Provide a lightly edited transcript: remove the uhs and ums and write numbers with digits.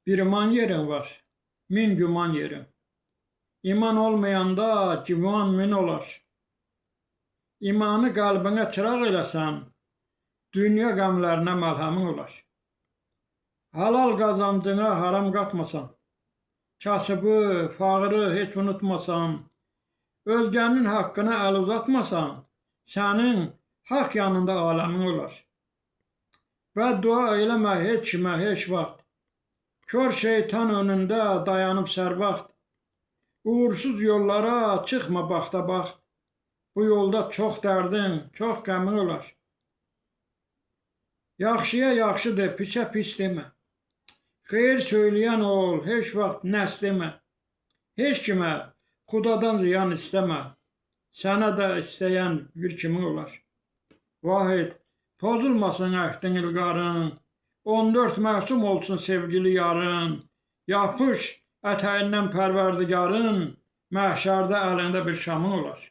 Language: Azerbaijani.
Bir iman yerin var, min güman yerin. İman olmayanda güman min olar. İmanı qalbinə çıraq eləsən, dünya qəmlərinə məlhəmin olar. Halal qazancına haram qatmasan, kasıbı, fağırı heç unutmasan, özgənin haqqına əl uzatmasan, sənin haqq yanında aləmin olar. Bəddua eləmə heç kimə heç vaxt, kör şeytan önündə dayanıb sərvaxt. Uğursuz yollara çıxma baxta-baxt, bu yolda çox dərdin, çox qəmin olar. Yaxşıya yaxşı de, pisə pis demə. Xeyir söyləyən ol, heç vaxt nəs demə. Heç kimə xudadan ziyan istəmə, sənə də istəyən bir kimin olar. Vahid, pozulmasın əhdin ilqarın, 14 məsum olsun sevgili yarın, yapış ətəyindən pərverdigarın, məhşərdə əlində bir şamın olar.